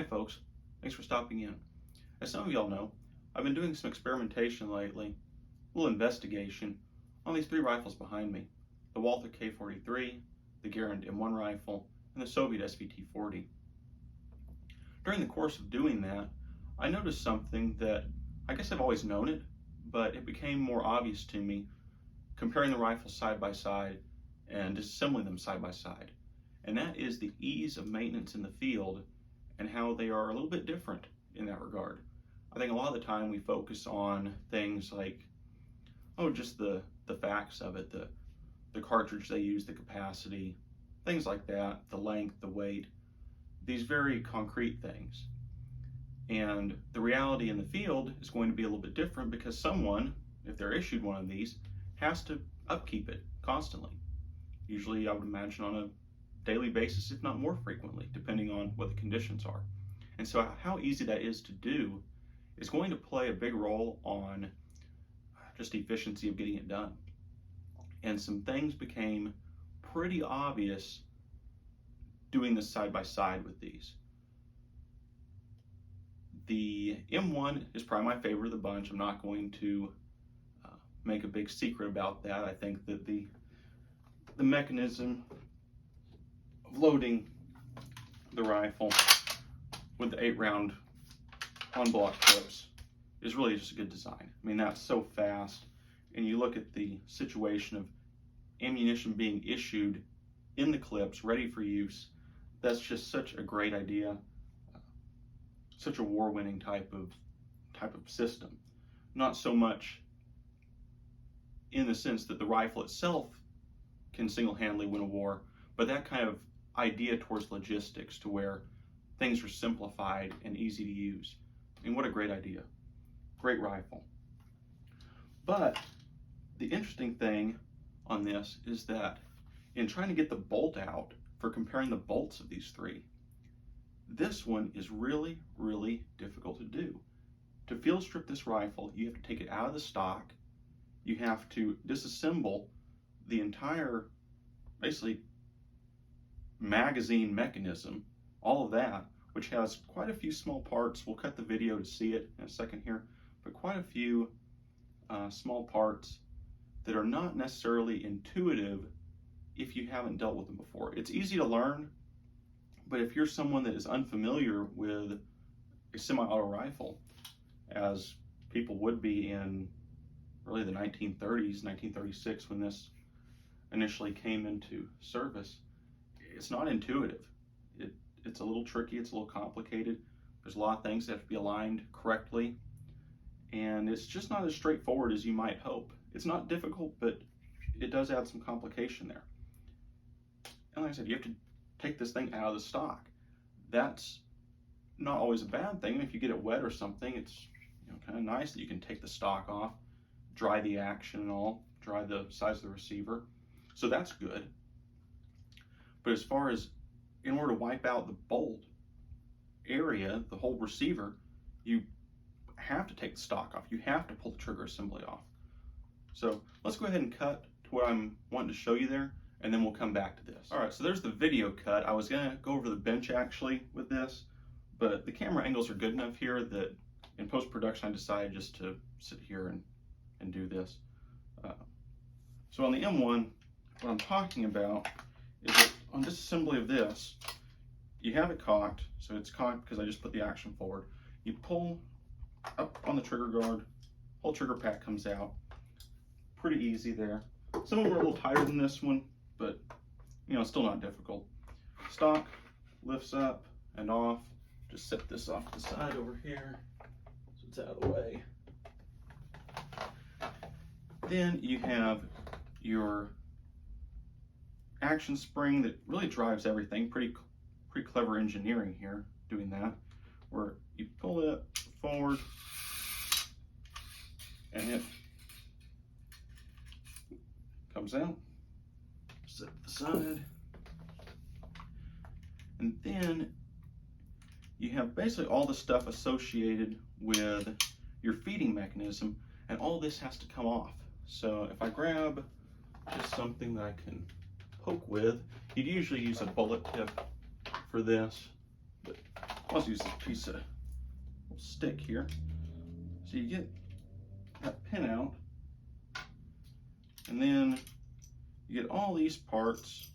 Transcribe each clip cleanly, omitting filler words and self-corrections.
folks, thanks for stopping in. As some of y'all know, I've been doing some experimentation lately, a little investigation on these three rifles behind me, the Walther K43, the Garand M1 Rifle, and the Soviet SVT40. During the course of doing that, I noticed something that I guess I've always known it, but it became more obvious to me comparing the rifles side by side and disassembling them side by side. And that is the ease of maintenance in the field and how they are a little bit different in that regard. I think a lot of the time we focus on things like, just the facts of it, the cartridge they use, the capacity, things like that, the length, the weight, these very concrete things. And the reality in the field is going to be a little bit different because someone, if they're issued one of these, has to upkeep it constantly. Usually I would imagine on a daily basis, if not more frequently, depending on what the conditions are. And so how easy that is to do is going to play a big role on just the efficiency of getting it done. And some things became pretty obvious doing this side by side with these. The M1 is probably my favorite of the bunch. I'm not going to make a big secret about that. I think that the mechanism of loading the rifle with the 8-round on-block clips is really just a good design. I mean, that's so fast, and you look at the situation of ammunition being issued in the clips, ready for use. That's just such a great idea, such a war-winning type of system. Not so much in the sense that the rifle itself can single-handedly win a war, but that kind of idea towards logistics to where things are simplified and easy to use. I mean, what a great idea. Great rifle. But the interesting thing on this is that in trying to get the bolt out for comparing the bolts of these three, this one is really, really difficult to do. To field strip this rifle, you have to take it out of the stock. You have to disassemble the entire, basically, magazine mechanism, all of that, which has quite a few small parts. We'll cut the video to see it in a second here, but quite a few small parts that are not necessarily intuitive if you haven't dealt with them before. It's easy to learn, but if you're someone that is unfamiliar with a semi-auto rifle, as people would be in really the 1930s, 1936, when this initially came into service, it's not intuitive. It's a little tricky, it's a little complicated. There's a lot of things that have to be aligned correctly, and it's just not as straightforward as you might hope. It's not difficult, but it does add some complication there. And like I said, you have to take this thing out of the stock. That's not always a bad thing. If you get it wet or something, it's kind of nice that you can take the stock off, dry the action and all, dry the size of the receiver. So that's good. But as far as in order to wipe out the bolt area, the whole receiver, you have to take the stock off. You have to pull the trigger assembly off. So let's go ahead and cut to what I'm wanting to show you there, and then we'll come back to this. All right, so there's the video cut. I was gonna go over the bench actually with this, but the camera angles are good enough here that in post-production I decided just to sit here and do this. So on the M1, what I'm talking about is that on disassembly of this, you have it cocked, so it's cocked because I just put the action forward. You pull up on the trigger guard, whole trigger pack comes out. Pretty easy there. Some of them are a little tighter than this one, but it's still not difficult. Stock lifts up and off. Just set this off to the side over here so it's out of the way. Then you have your action spring that really drives everything. Pretty clever engineering here doing that, where you pull it forward and it comes out, set it to the side, and then you have basically all the stuff associated with your feeding mechanism, and all this has to come off. So if I grab just something that I can poke with, you'd usually use a bullet tip for this, but I'll use this piece of stick here. So you get that pin out, and then you get all these parts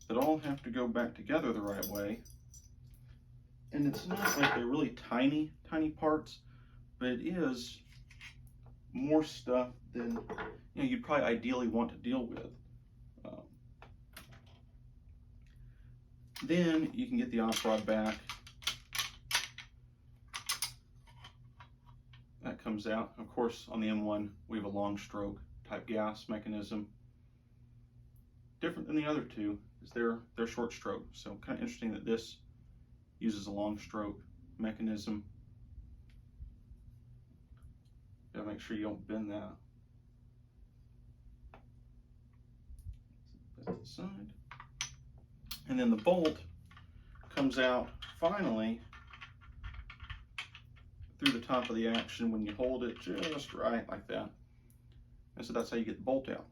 that all have to go back together the right way. And it's not like they're really tiny parts, but it is more stuff than you'd probably ideally want to deal with. Then you can get the op rod back. That comes out. Of course, on the M1, we have a long stroke type gas mechanism. Different than the other two is they're short stroke. So kind of interesting that this uses a long stroke mechanism. Gotta make sure you don't bend that. Set that aside. And then the bolt comes out finally through the top of the action when you hold it just right like that. And so that's how you get the bolt out.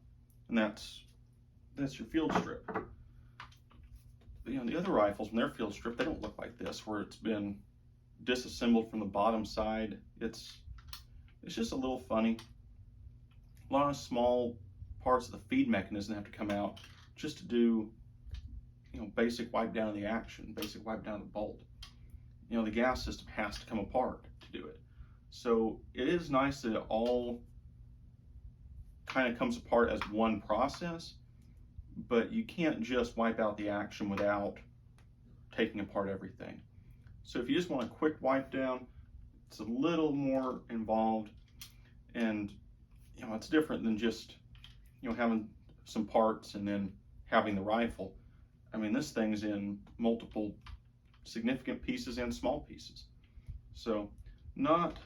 And that's your field strip. But, the other rifles, when they're field stripped, they don't look like this, where it's been disassembled from the bottom side. It's just a little funny. A lot of small parts of the feed mechanism have to come out just to do basic wipe down of the action, basic wipe down of the bolt. The gas system has to come apart to do it. So it is nice that it all kind of comes apart as one process, but you can't just wipe out the action without taking apart everything. So if you just want a quick wipe down, it's a little more involved, and it's different than just having some parts and then having the rifle. I mean, this thing's in multiple significant pieces and small pieces. So not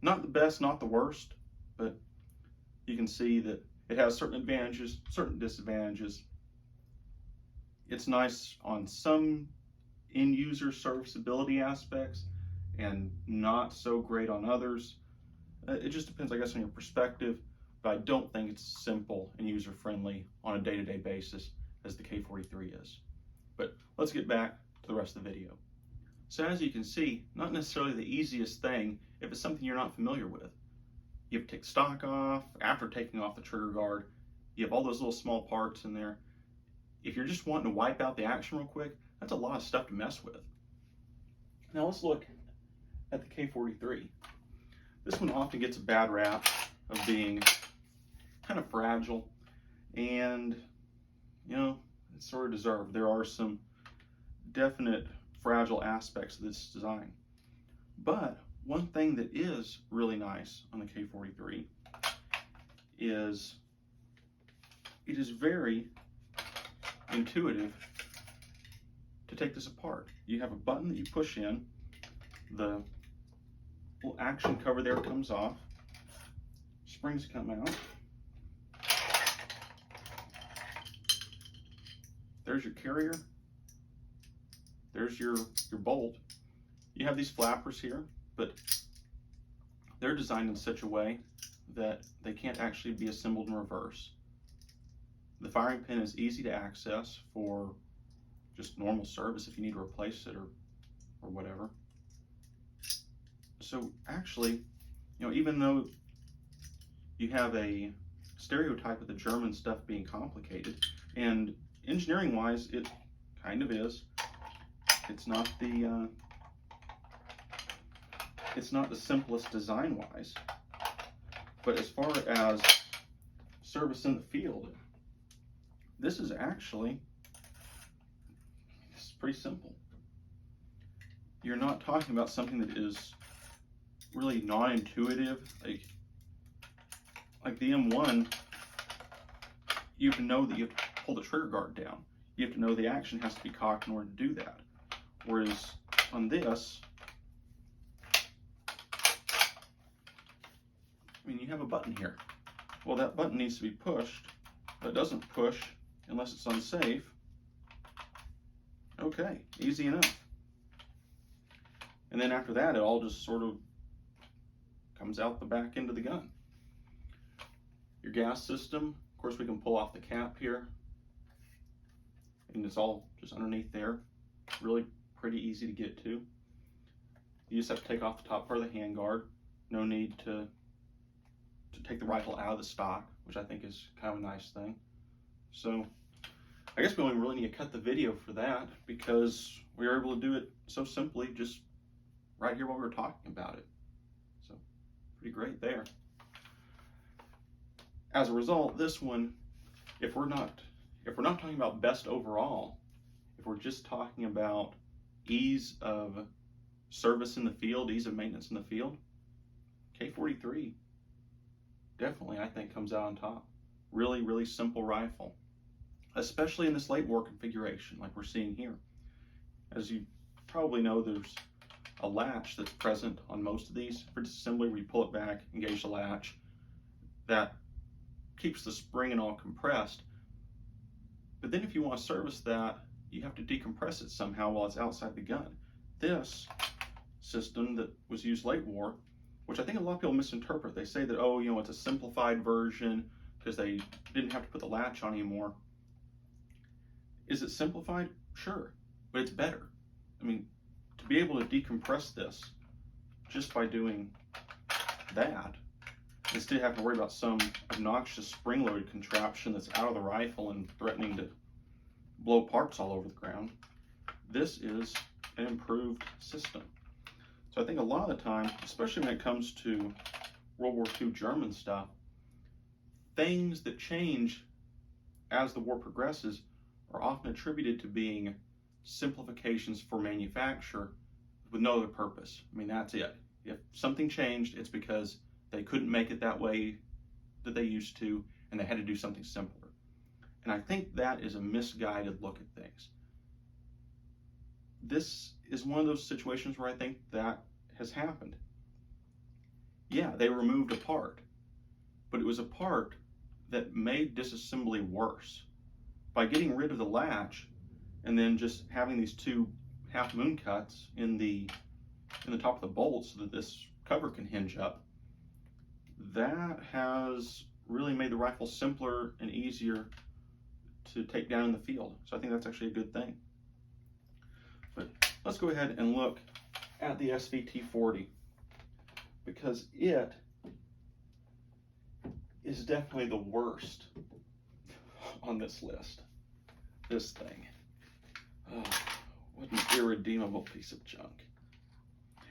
the best, not the worst, but you can see that it has certain advantages, certain disadvantages. It's nice on some end user serviceability aspects and not so great on others. It just depends, I guess, on your perspective. But I don't think it's simple and user-friendly on a day-to-day basis as the K43 is. But let's get back to the rest of the video. So as you can see, not necessarily the easiest thing if it's something you're not familiar with. You have to take stock off. After taking off the trigger guard, you have all those little small parts in there. If you're just wanting to wipe out the action real quick, that's a lot of stuff to mess with. Now let's look at the K43. This one often gets a bad rap of being kind of fragile, and it's sort of deserved. There are some definite fragile aspects of this design, but one thing that is really nice on the K43 is it is very intuitive to take this apart. You have a button that you push in, the little action cover there comes off, springs come out. There's your carrier. There's your bolt. You have these flappers here, but they're designed in such a way that they can't actually be assembled in reverse. The firing pin is easy to access for just normal service if you need to replace it or whatever. So actually, even though you have a stereotype of the German stuff being complicated, and engineering wise it kind of is, it's not the simplest design wise, but as far as service in the field, this is pretty simple. You're not talking about something that is really non-intuitive, like the M1. You have to know that you have to pull the trigger guard down. You have to know the action has to be cocked in order to do that. Whereas on this, you have a button here. Well, that button needs to be pushed, but it doesn't push unless it's unsafe. Okay, easy enough. And then after that, it all just sort of comes out the back end of the gun. Your gas system, of course, we can pull off the cap here, and it's all just underneath there. really pretty easy to get to. You just have to take off the top part of the handguard. No need to take the rifle out of the stock, which I think is kind of a nice thing. So I guess we only really need to cut the video for that, because we were able to do it so simply just right here while we were talking about it. So pretty great there. As a result, this one, if we're not talking about best overall, if we're just talking about ease of service in the field, ease of maintenance in the field, K43 definitely, I think, comes out on top. Really, really simple rifle, especially in this late war configuration like we're seeing here. As you probably know, there's a latch that's present on most of these for disassembly, where you pull it back, engage the latch. That keeps the spring and all compressed. But then if you want to service that, you have to decompress it somehow while it's outside the gun. This system that was used late war, which I think a lot of people misinterpret. They say that, oh, you know, it's a simplified version because they didn't have to put the latch on anymore. Is it simplified? Sure, but it's better. I mean, to be able to decompress this just by doing that, instead of having to worry about some obnoxious spring-loaded contraption that's out of the rifle and threatening to blow parts all over the ground, this is an improved system. So I think a lot of the time, especially when it comes to World War II German stuff, things that change as the war progresses are often attributed to being simplifications for manufacture with no other purpose. I mean, that's it. If something changed, it's because they couldn't make it that way that they used to, and they had to do something simpler. And I think that is a misguided look at things. This is one of those situations where I think that has happened. Yeah, they removed a part, but it was a part that made disassembly worse. By getting rid of the latch and then just having these two half moon cuts in the top of the bolt so that this cover can hinge up, that has really made the rifle simpler and easier to take down in the field. So I think that's actually a good thing. But let's go ahead and look at the SVT40, because it is definitely the worst on this list. This thing. Oh, what an irredeemable piece of junk.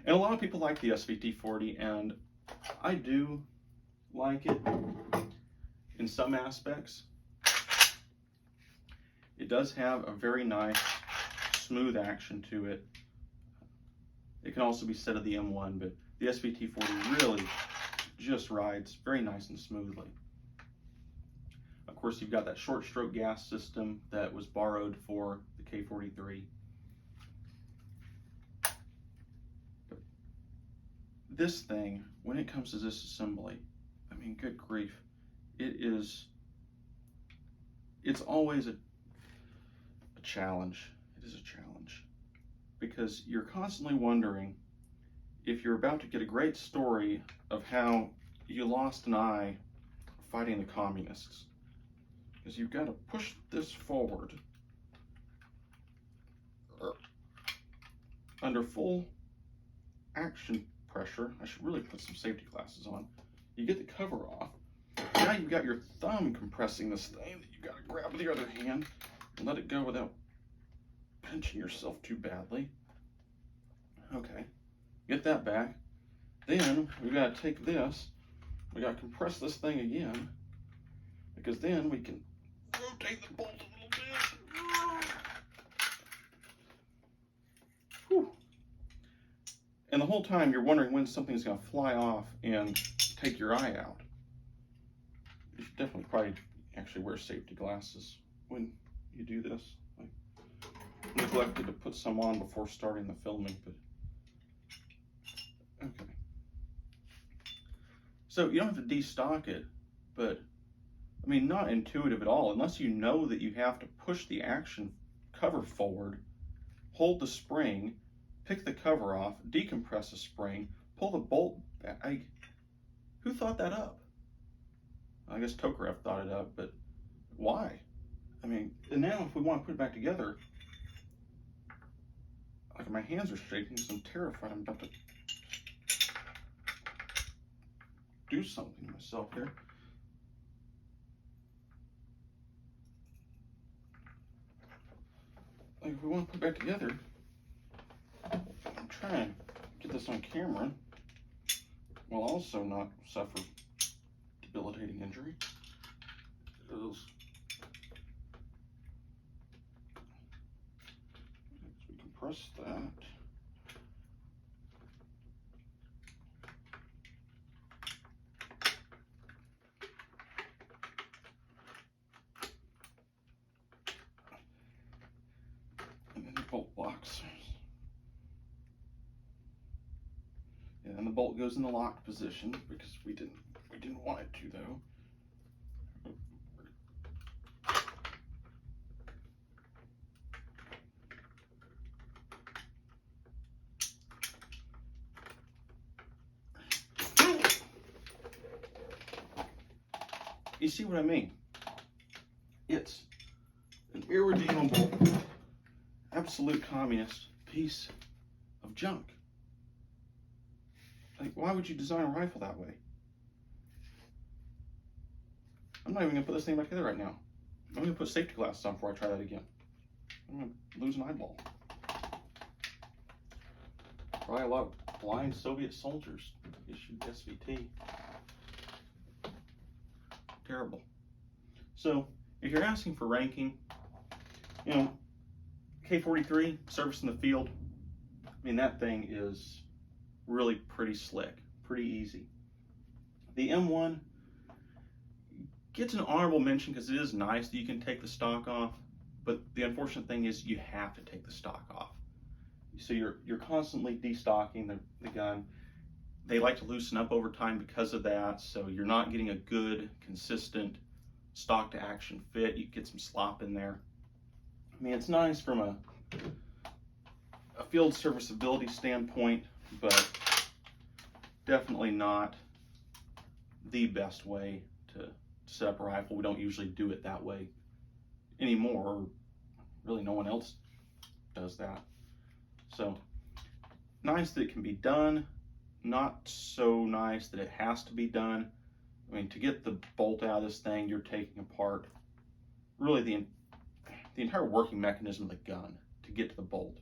And a lot of people like the SVT40, and I do like it in some aspects. It does have a very nice, smooth action to it. It can also be said of the M1, but the SVT40 really just rides very nice and smoothly. Of course, you've got that short stroke gas system that was borrowed for the K43. But this thing, when it comes to this assembly, I mean, good grief, it's always a challenge. It is a challenge, because you're constantly wondering if you're about to get a great story of how you lost an eye fighting the communists. Because you've got to push this forward under full action pressure. I should really put some safety glasses on. You get the cover off. Now you've got your thumb compressing this thing that you've got to grab with the other hand and let it go without pinching yourself too badly. Okay, get that back. Then we've got to take this, we got to compress this thing again, because then we can rotate the bolt a little bit. Whew. And the whole time you're wondering when something's going to fly off and take your eye out. You should definitely probably actually wear safety glasses when you do this. I neglected to put some on before starting the filming, but okay. So you don't have to destock it, but I mean, not intuitive at all, unless you know that you have to push the action cover forward, hold the spring, pick the cover off, decompress the spring, pull the bolt back. Who thought that up? I guess Tokarev thought it up, but why? I mean, and now if we want to put it back together, Like my hands are shaking because I'm terrified I'm about to do something to myself here. Like if we want to put it back together, I'm trying to get this on camera while also not suffer debilitating injury. We compress that. And then the bolt locks. Yeah, and the bolt goes in the locked position because we didn't want it to though. You see what I mean? It's an irredeemable, absolute communist piece of junk. Like, why would you design a rifle that way? I'm not even gonna put this thing back together right now. I'm gonna put safety glasses on before I try that again. I'm gonna lose an eyeball. Probably a lot of blind Soviet soldiers issued SVT. Terrible. So, if you're asking for ranking, you know, K43, service in the field, I mean, that thing is really pretty slick, pretty easy. The M1 gets an honorable mention because it is nice that you can take the stock off, but the unfortunate thing is you have to take the stock off. So you're constantly destocking the gun. They like to loosen up over time because of that, so you're not getting a good, consistent stock to action fit. You get some slop in there. I mean, it's nice from a field serviceability standpoint, but definitely not the best way to set up a rifle. We don't usually do it that way anymore. Really, no one else does that. So, nice that it can be done. Not so nice that it has to be done. I mean, to get the bolt out of this thing, you're taking apart really the entire working mechanism of the gun to get to the bolt,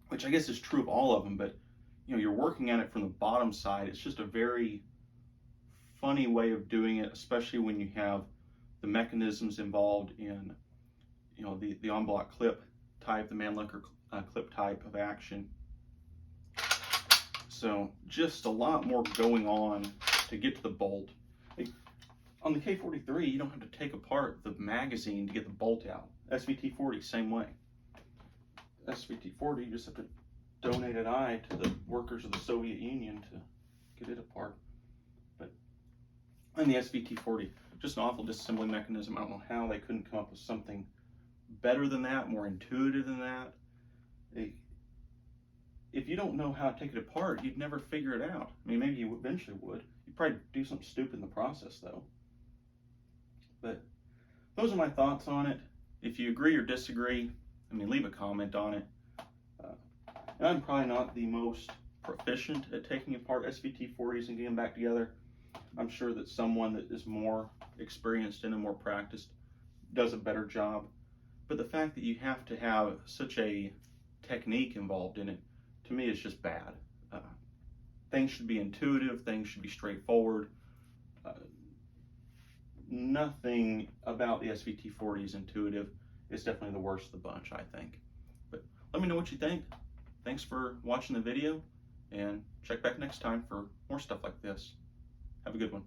which I guess is true of all of them, but you know, you're working at it from the bottom side. It's just a very funny way of doing it, especially when you have the mechanisms involved in, you know, the en-bloc clip type, the Mannlicher clip type of action. So just a lot more going on to get to the bolt. Like, on the K43, you don't have to take apart the magazine to get the bolt out. SVT40, same way. SVT40, you just have to donate an eye to the workers of the Soviet Union to get it apart. But on the SVT40, just an awful disassembly mechanism. I don't know how they couldn't come up with something better than that, more intuitive than that. If you don't know how to take it apart, you'd never figure it out. I mean, maybe you eventually would. You'd probably do something stupid in the process, though. But those are my thoughts on it. If you agree or disagree, I mean, leave a comment on it. And I'm probably not the most proficient at taking apart SVT40s and getting them back together. I'm sure that someone that is more experienced and more practiced does a better job. But the fact that you have to have such a technique involved in it, to me, is just bad. Things should be intuitive, things should be straightforward. Nothing about the SVT40 is intuitive. It's definitely the worst of the bunch, I think. But let me know what you think. Thanks for watching the video, and check back next time for more stuff like this. Have a good one.